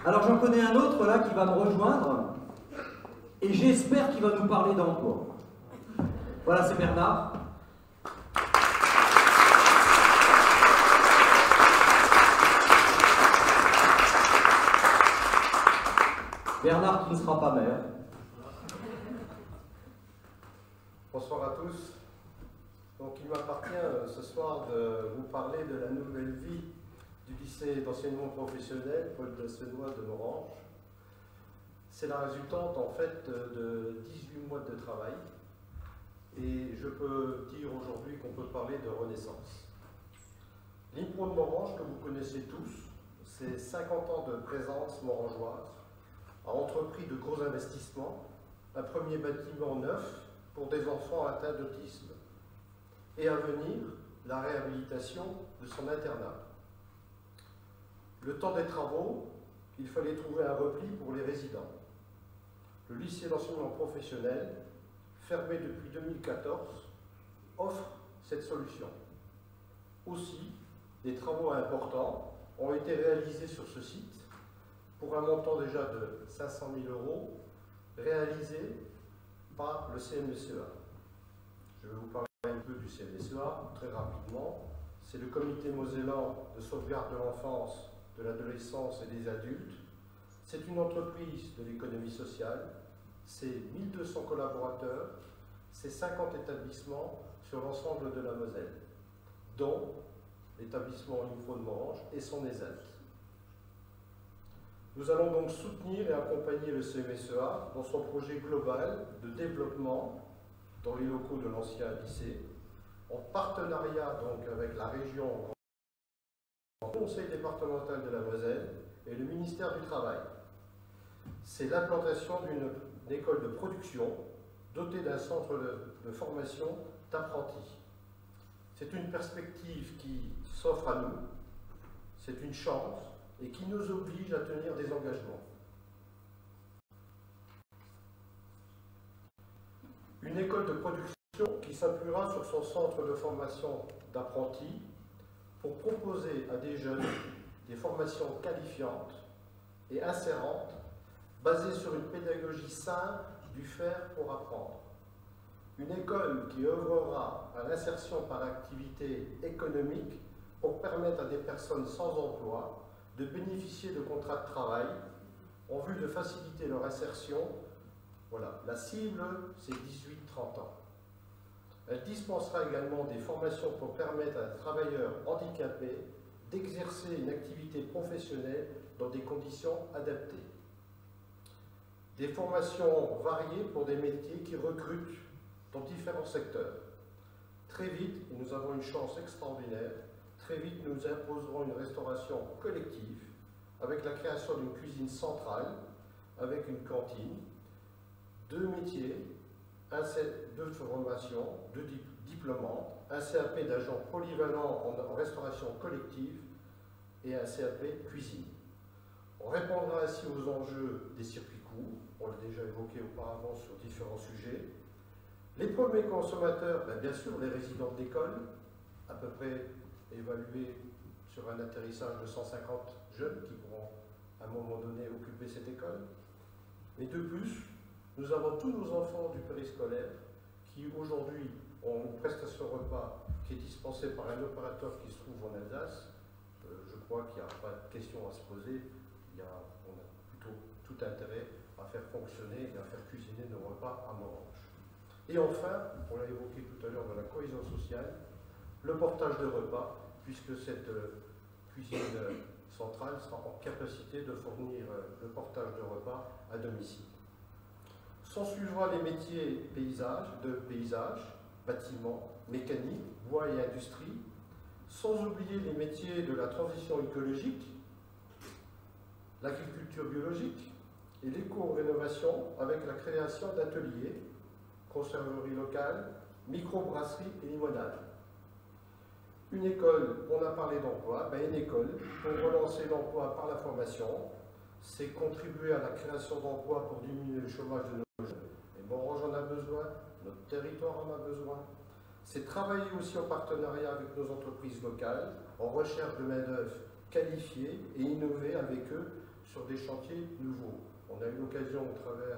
Alors j'en connais un autre là qui va me rejoindre et j'espère qu'il va nous parler d'emploi. Voilà, c'est Bernard. Bernard qui ne sera pas maire. Bonsoir à tous. Donc il m'appartient ce soir de vous parler de la nouvelle vie du lycée d'enseignement professionnel Paul Dasenois de Morhange. C'est la résultante en fait de 18 mois de travail et je peux dire aujourd'hui qu'on peut parler de renaissance. L'IMPRO de Morhange, que vous connaissez tous, c'est 50 ans de présence morangeoise, a entrepris de gros investissements, un premier bâtiment neuf pour des enfants atteints d'autisme et à venir la réhabilitation de son internat. Le temps des travaux, il fallait trouver un repli pour les résidents. Le lycée d'enseignement professionnel, fermé depuis 2014, offre cette solution. Aussi, des travaux importants ont été réalisés sur ce site pour un montant déjà de 500 000 € réalisé par le CNSEA. Je vais vous parler un peu du CNSEA très rapidement. C'est le Comité mosellan de sauvegarde de l'enfance, de l'adolescence et des adultes. C'est une entreprise de l'économie sociale. C'est 1200 collaborateurs. C'est 50 établissements sur l'ensemble de la Moselle, dont l'établissement IMPRO de Morhange et son ESAT. Nous allons donc soutenir et accompagner le CMSEA dans son projet global de développement dans les locaux de l'ancien lycée, en partenariat donc avec la région, le Conseil départemental de la Moselle et le ministère du Travail. C'est l'implantation d'une école de production dotée d'un centre de formation d'apprentis. C'est une perspective qui s'offre à nous, c'est une chance et qui nous oblige à tenir des engagements. Une école de production qui s'appuiera sur son centre de formation d'apprentis pour proposer à des jeunes des formations qualifiantes et insérantes basées sur une pédagogie simple du faire pour apprendre. Une école qui œuvrera à l'insertion par activité économique pour permettre à des personnes sans emploi de bénéficier de contrats de travail en vue de faciliter leur insertion. Voilà, la cible, c'est 18-30 ans. Elle dispensera également des formations pour permettre à un travailleur handicapé d'exercer une activité professionnelle dans des conditions adaptées. Des formations variées pour des métiers qui recrutent dans différents secteurs. Très vite, et nous avons une chance extraordinaire, très vite nous imposerons une restauration collective avec la création d'une cuisine centrale, avec une cantine, 2 métiers, 2 formations, 2 diplômantes, un CAP d'agent polyvalent en restauration collective et un CAP cuisine. On répondra ainsi aux enjeux des circuits courts, on l'a déjà évoqué auparavant sur différents sujets. Les premiers consommateurs, bien sûr les résidents d'école, à peu près évalués sur un atterrissage de 150 jeunes qui pourront à un moment donné occuper cette école. Mais de plus, nous avons tous nos enfants du périscolaire qui aujourd'hui ont une prestation repas qui est dispensée par un opérateur qui se trouve en Alsace. Je crois qu'il n'y a pas de question à se poser. On a plutôt tout intérêt à faire fonctionner et à faire cuisiner nos repas à Morhange. Et enfin, on l'a évoqué tout à l'heure dans la cohésion sociale, le portage de repas, puisque cette cuisine centrale sera en capacité de fournir le portage de repas à domicile. S'en suivra les métiers de paysage, bâtiment, mécanique, bois et industrie, sans oublier les métiers de la transition écologique, l'agriculture biologique et l'éco-rénovation avec la création d'ateliers, conserverie locale, microbrasserie et limonade. Une école, on a parlé d'emploi, une école pour relancer l'emploi par la formation, c'est contribuer à la création d'emplois pour diminuer le chômage de nos jeunes. Et Morhange en a besoin, notre territoire en a besoin. C'est travailler aussi en partenariat avec nos entreprises locales, en recherche de main-d'œuvre qualifiée et innover avec eux sur des chantiers nouveaux. On a eu l'occasion, au travers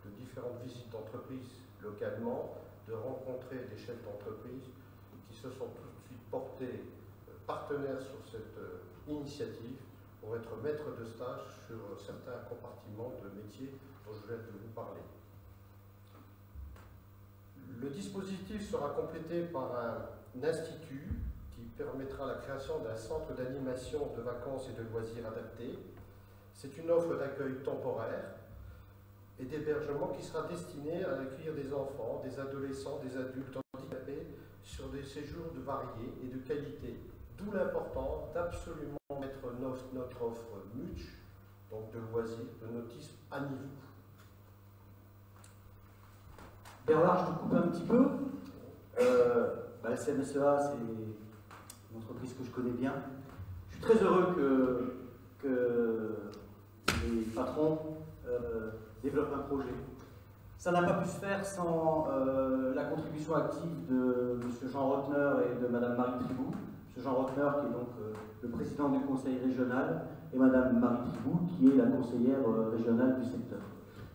de différentes visites d'entreprises localement, de rencontrer des chefs d'entreprise qui se sont tout de suite portés partenaires sur cette initiative pour être maîtres de stage sur certains compartiments de métiers dont je viens de vous parler. Le dispositif sera complété par un institut qui permettra la création d'un centre d'animation de vacances et de loisirs adaptés. C'est une offre d'accueil temporaire et d'hébergement qui sera destinée à accueillir des enfants, des adolescents, des adultes handicapés sur des séjours variés et de qualité. D'où l'importance d'absolument mettre notre offre MUTCH, donc de loisirs, de nautisme, à niveau. Bernard, je te coupe un petit peu. Le CNSEA, c'est une entreprise que je connais bien. Je suis très heureux que les patrons développent un projet. Ça n'a pas pu se faire sans la contribution active de M. Jean Rotner et de Mme Marie Tribou. M. Jean Rotner, qui est donc le président du conseil régional, et Mme Marie Tribou, qui est la conseillère régionale du secteur.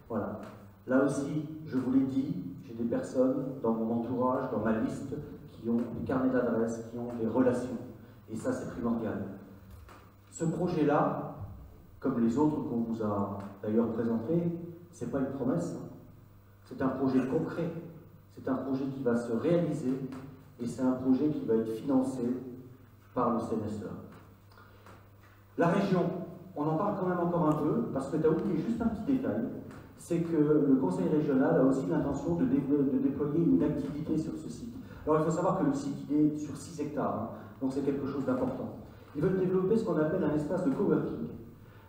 Voilà. Là aussi, je vous l'ai dit, j'ai des personnes dans mon entourage, dans ma liste, qui ont des carnets d'adresses, qui ont des relations. Et ça, c'est primordial. Ce projet-là, comme les autres qu'on vous a d'ailleurs présentés, ce n'est pas une promesse. C'est un projet concret. C'est un projet qui va se réaliser et c'est un projet qui va être financé par le CNSEA. La région, on en parle quand même encore un peu, parce que tu as oublié juste un petit détail, c'est que le conseil régional a aussi l'intention de déployer une activité sur ce site. Alors il faut savoir que le site il est sur 6 hectares, donc c'est quelque chose d'important. Ils veulent développer ce qu'on appelle un espace de coworking.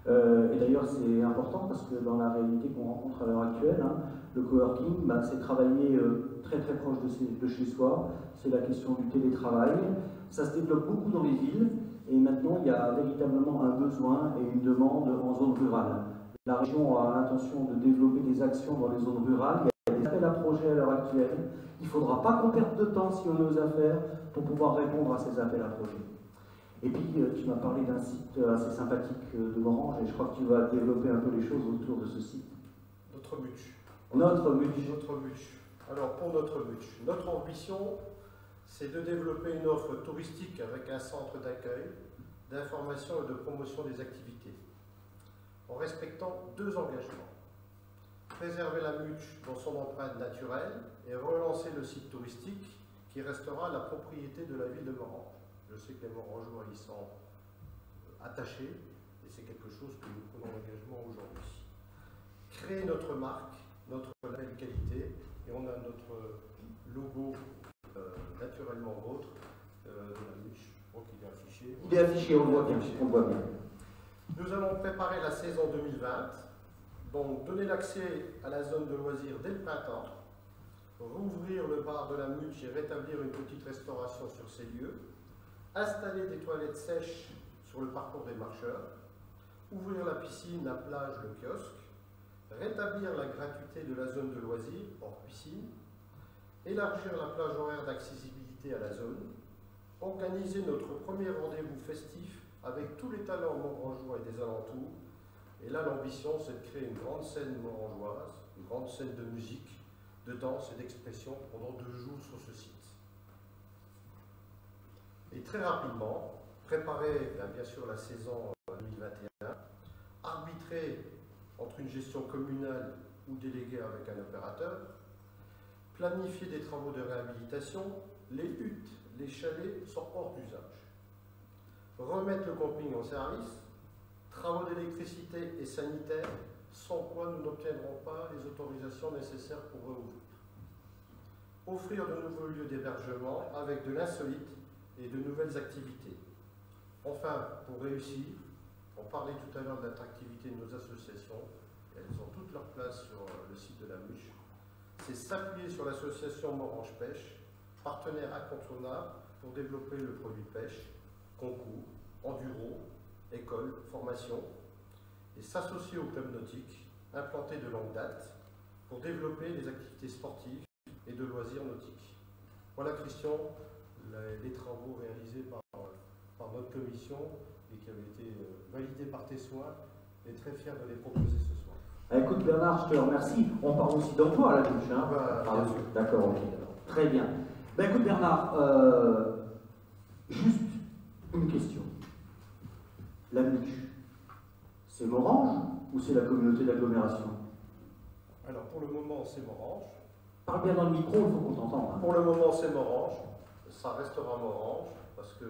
Et d'ailleurs c'est important parce que dans la réalité qu'on rencontre à l'heure actuelle, le coworking, c'est travailler très très proche de chez soi, c'est la question du télétravail. Ça se développe beaucoup dans les villes et maintenant il y a véritablement un besoin et une demande en zone rurale. La région a l'intention de développer des actions dans les zones rurales. Il y a des appels à projets à l'heure actuelle. Il ne faudra pas qu'on perde de temps si on ose faire pour pouvoir répondre à ces appels à projets. Et puis, tu m'as parlé d'un site assez sympathique de Morange et je crois que tu vas développer un peu les choses autour de ce site. Notre MUTCH. Notre MUTCH. Notre MUTCH. Alors, pour notre MUTCH, notre ambition, c'est de développer une offre touristique avec un centre d'accueil, d'information et de promotion des activités, en respectant 2 engagements. Préserver la MUTCH dans son empreinte naturelle et relancer le site touristique qui restera la propriété de la ville de Morange. Je sais que les Morangeois y sont attachés et c'est quelque chose que nous prenons l'engagement aujourd'hui. Créer notre marque, notre label qualité, et on a notre logo naturellement vôtre de la MUTCH, donc il est affiché. Il est affiché, on voit bien. On voit bien. Nous allons préparer la saison 2020, donc donner l'accès à la zone de loisirs dès le printemps, rouvrir le bar de la MUTCH et rétablir une petite restauration sur ces lieux, installer des toilettes sèches sur le parcours des marcheurs, ouvrir la piscine, la plage, le kiosque, rétablir la gratuité de la zone de loisirs hors piscine, élargir la plage horaire d'accessibilité à la zone, organiser notre premier rendez-vous festif avec tous les talents morangeois et des alentours. Et là, l'ambition, c'est de créer une grande scène morangeoise, une grande scène de musique, de danse et d'expression pendant 2 jours sur ce site. Et très rapidement, préparer bien sûr la saison 2021, arbitrer entre une gestion communale ou déléguée avec un opérateur, planifier des travaux de réhabilitation, les huttes, les chalets sont hors d'usage. Remettre le camping en service, travaux d'électricité et sanitaire, sans quoi nous n'obtiendrons pas les autorisations nécessaires pour rouvrir. Offrir de nouveaux lieux d'hébergement avec de l'insolite et de nouvelles activités. Enfin, pour réussir, on parlait tout à l'heure de l'attractivité de nos associations, elles ont toute leur place sur le site de la MUTCH, c'est s'appuyer sur l'association Morange Pêche, partenaire incontournable pour développer le produit de pêche, concours, enduro, école, formation, et s'associer au club nautique, implanté de longue date, pour développer les activités sportives et de loisirs nautiques. Voilà, Christian, les travaux réalisés par notre commission et qui avaient été validés par tes soins et très fier de les proposer ce soir. Écoute Bernard, je te remercie. On parle aussi d'emploi à la bouche. Hein. Bien sûr. D'accord, ok. Très bien. Écoute Bernard, juste une question. La MUC, c'est Morange ou c'est la communauté d'agglomération? Alors pour le moment c'est Morange. Parle bien dans le micro, il faut qu'on t'entende. Hein. Pour le moment c'est Morange. Ça restera Morange parce que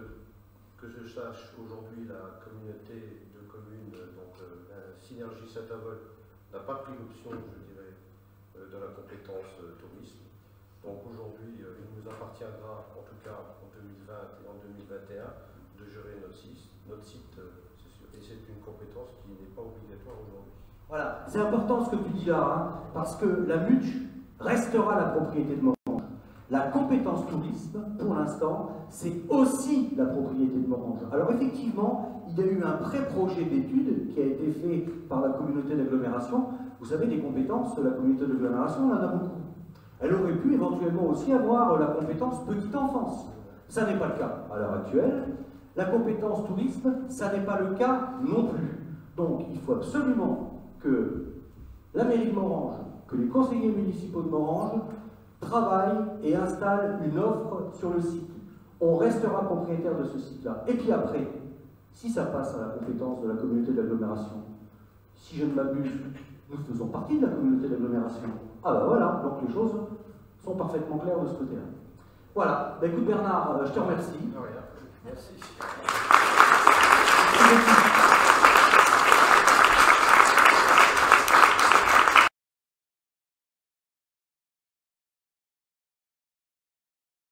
je sache aujourd'hui la communauté de communes, donc la Synergie Saint-Avold, n'a pas pris l'option, je dirais, de la compétence tourisme. Donc aujourd'hui, il nous appartiendra, en tout cas en 2020 et en 2021, de gérer notre site, c'est sûr. Et c'est une compétence qui n'est pas obligatoire aujourd'hui. Voilà, c'est important ce que tu dis là, hein, parce que la MUC restera la propriété de Morange. La compétence tourisme, pour l'instant, c'est aussi la propriété de Morange. Alors effectivement, il y a eu un pré-projet d'étude qui a été fait par la communauté d'agglomération. Vous savez, des compétences de la communauté d'agglomération, on en a beaucoup. Elle aurait pu éventuellement aussi avoir la compétence petite enfance. Ça n'est pas le cas à l'heure actuelle. La compétence tourisme, ça n'est pas le cas non plus. Donc il faut absolument que la mairie de Morange, que les conseillers municipaux de Morange travaillent et installent une offre sur le site. On restera propriétaire de ce site-là. Et puis après, si ça passe à la compétence de la communauté d'agglomération, si je ne m'abuse, nous faisons partie de la communauté d'agglomération. Ah ben voilà, donc les choses sont parfaitement claires de ce côté-là. Voilà, écoute Bernard, je te remercie. De rien. Merci. Merci.